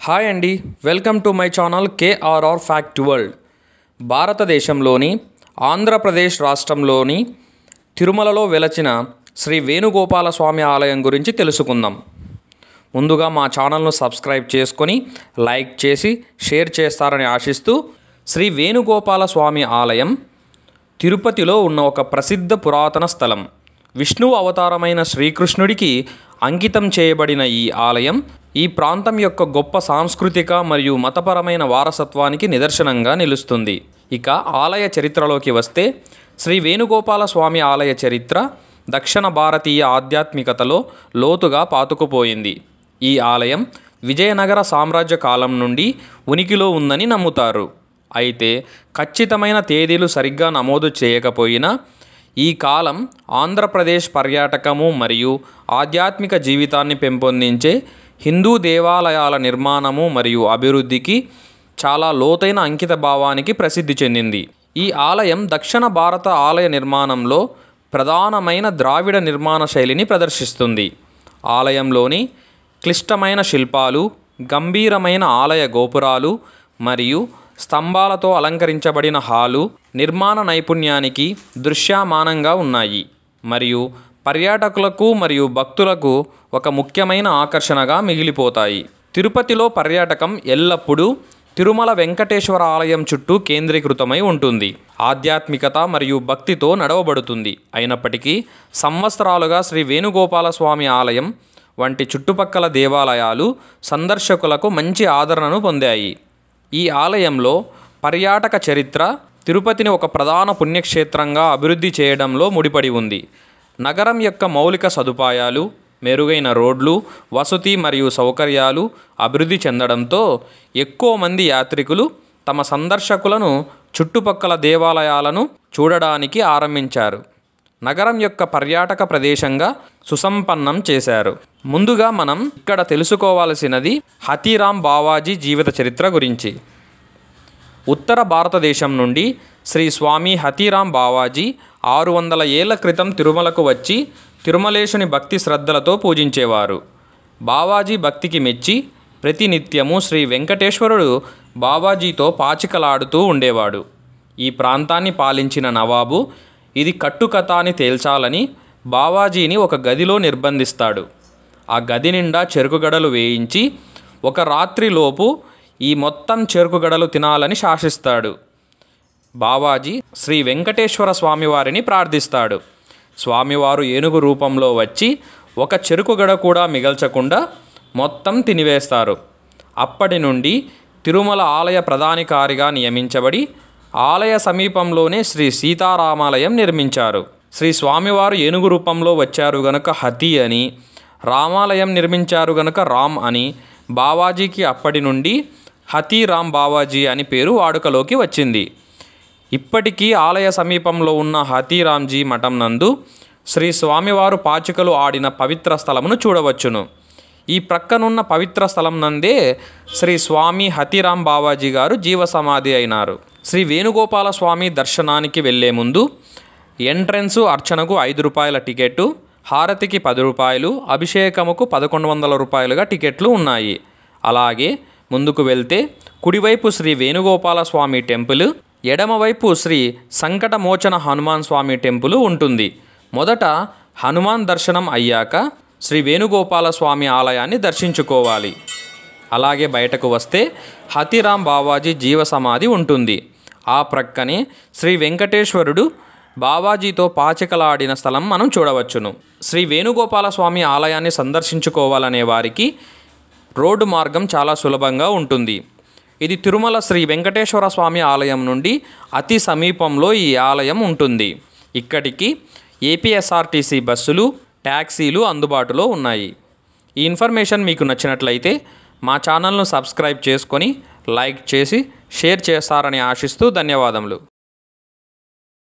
Hi అండి, welcome to my channel KRR fact world. భారతదేశంలోని ఆంధ్రప్రదేశ్ రాష్ట్రంలోని తిరుమలలో వెలచిన శ్రీ వేణుగోపాల స్వామి ఆలయం గురించి తెలుసుకుందాం. ముందుగా మా ఛానల్ను సబ్స్క్రైబ్ చేసుకొని లైక్ చేసి షేర్ చేస్తారని ఆశిస్తూ, శ్రీ వేణుగోపాల స్వామి ఆలయం తిరుపతిలో ఉన్న ఒక ప్రసిద్ధ పురాతన స్థలం. విష్ణువు అవతారమైన శ్రీకృష్ణుడికి అంకితం చేయబడిన ఈ ఆలయం ఈ ప్రాంతం యొక్క గొప్ప సాంస్కృతిక మరియు మతపరమైన వారసత్వానికి నిదర్శనంగా నిలుస్తుంది. ఇక ఆలయ చరిత్రలోకి వస్తే, శ్రీ వేణుగోపాల స్వామి ఆలయ చరిత్ర దక్షిణ భారతీయ ఆధ్యాత్మికతలో లోతుగా పాతుకుపోయింది. ఈ ఆలయం విజయనగర సామ్రాజ్య కాలం నుండి ఉనికిలో ఉందని నమ్ముతారు. అయితే ఖచ్చితమైన తేదీలు సరిగ్గా నమోదు చేయకపోయినా ఈ కాలం ఆంధ్రప్రదేశ్ పర్యాటకము మరియు ఆధ్యాత్మిక జీవితాన్ని పెంపొందించే హిందూ దేవాలయాల నిర్మాణము మరియు అభివృద్ధికి చాలా లోతైన అంకిత భావానికి ప్రసిద్ధి చెందింది. ఈ ఆలయం దక్షిణ భారత ఆలయ నిర్మాణంలో ప్రధానమైన ద్రావిడ నిర్మాణ శైలిని ప్రదర్శిస్తుంది. ఆలయంలోని క్లిష్టమైన శిల్పాలు, గంభీరమైన ఆలయ గోపురాలు మరియు స్తంభాలతో అలంకరించబడిన హాలు నిర్మాణ నైపుణ్యానికి దృశ్యమానంగా ఉన్నాయి మరియు పర్యాటకులకు మరియు భక్తులకు ఒక ముఖ్యమైన ఆకర్షణగా మిగిలిపోతాయి. తిరుపతిలో పర్యాటకం ఎల్లప్పుడూ తిరుమల వెంకటేశ్వర ఆలయం చుట్టూ కేంద్రీకృతమై ఉంటుంది. ఆధ్యాత్మికత మరియు భక్తితో నడవబడుతుంది. అయినప్పటికీ సంవత్సరాలుగా శ్రీ వేణుగోపాల స్వామి ఆలయం వంటి చుట్టుపక్కల దేవాలయాలు సందర్శకులకు మంచి ఆదరణను పొందాయి. ఈ ఆలయంలో పర్యాటక చరిత్ర తిరుపతిని ఒక ప్రధాన పుణ్యక్షేత్రంగా అభివృద్ధి చేయడంలో ముడిపడి ఉంది. నగరం యొక్క మౌలిక సదుపాయాలు, మెరుగైన రోడ్లు, వసతి మరియు సౌకర్యాలు అభివృద్ధి చెందడంతో ఎక్కువ మంది యాత్రికులు తమ సందర్శకులను చుట్టుపక్కల దేవాలయాలను చూడడానికి ఆరంభించారు. నగరం యొక్క పర్యాటక ప్రదేశంగా సుసంపన్నం చేశారు. ముందుగా మనం ఇక్కడ తెలుసుకోవాల్సినది హతీరాం బావాజీ జీవిత చరిత్ర గురించి. ఉత్తర భారతదేశం నుండి శ్రీ స్వామి హతీరాం బావాజీ 600 ఏళ్ల క్రితం తిరుమలకు వచ్చి తిరుమలేశుని భక్తి శ్రద్ధలతో పూజించేవారు. బావాజీ భక్తికి మెచ్చి ప్రతినిత్యము శ్రీ వెంకటేశ్వరుడు బావాజీతో పాచికలాడుతూ ఉండేవాడు. ఈ ప్రాంతాన్ని పాలించిన నవాబు ఇది కట్టుకథ అని తేల్చాలని బావాజీని ఒక గదిలో నిర్బంధిస్తాడు. ఆ గది నిండా చెరుకుగడలు వేయించి ఒక రాత్రిలోపు ఈ మొత్తం చెరుకుగడలు తినాలని శాసిస్తాడు. బావాజీ శ్రీ వెంకటేశ్వర స్వామివారిని ప్రార్థిస్తాడు. స్వామివారు ఏనుగు రూపంలో వచ్చి ఒక చెరుకుగడ కూడా మిగల్చకుండా మొత్తం తినివేస్తారు. అప్పటి నుండి తిరుమల ఆలయ ప్రధానికారిగా నియమించబడి ఆలయ సమీపంలోనే శ్రీ సీతారామాలయం నిర్మించారు. శ్రీ స్వామివారు ఏనుగు రూపంలో వచ్చారు గనుక హతి అని, రామాలయం నిర్మించారు గనుక రామ్ అని బావాజీకి అప్పటి నుండి హతీరాం బావాజీ అని పేరు వాడుకలోకి వచ్చింది. ఇప్పటికీ ఆలయ సమీపంలో ఉన్న హతీరాంజీ మఠం నందు శ్రీ స్వామివారు పాచికలు ఆడిన పవిత్ర స్థలమును చూడవచ్చును. ఈ ప్రక్కనున్న పవిత్ర స్థలం నందే శ్రీ స్వామి హతీరాం బావాజీ గారు జీవ సమాధి అయినారు. శ్రీ వేణుగోపాల స్వామి దర్శనానికి వెళ్లే ముందు ఎంట్రన్స్ అర్చనకు 5 రూపాయల టికెట్టు, హారతికి 10 రూపాయలు, అభిషేకముకు 1100 రూపాయలుగా టికెట్లు ఉన్నాయి. అలాగే ముందుకు వెళ్తే కుడివైపు శ్రీ వేణుగోపాల స్వామి టెంపుల్, ఎడమవైపు శ్రీ సంకటమోచన హనుమాన్ స్వామి టెంపుల్ ఉంటుంది. మొదట హనుమాన్ దర్శనం అయ్యాక శ్రీ వేణుగోపాల స్వామి ఆలయాన్ని దర్శించుకోవాలి. అలాగే బయటకు వస్తే హతీరాం బావాజీ జీవ సమాధి ఉంటుంది. ఆ ప్రక్కనే శ్రీ వెంకటేశ్వరుడు బావాజీతో పాచికలాడిన స్థలం మనం చూడవచ్చును. శ్రీ వేణుగోపాల స్వామి ఆలయాన్ని సందర్శించుకోవాలనే వారికి రోడ్డు మార్గం చాలా సులభంగా ఉంటుంది. ఇది తిరుమల శ్రీ వెంకటేశ్వర స్వామి ఆలయం నుండి అతి సమీపంలో ఈ ఆలయం ఉంటుంది. ఇక్కడికి ఏపీఎస్ఆర్టీసీ బస్సులు, ట్యాక్సీలు అందుబాటులో ఉన్నాయి. ఈ ఇన్ఫర్మేషన్ మీకు నచ్చినట్లయితే మా ఛానల్ను సబ్స్క్రైబ్ చేసుకొని లైక్ చేసి షేర్ చేస్తారని ఆశిస్తూ ధన్యవాదములు.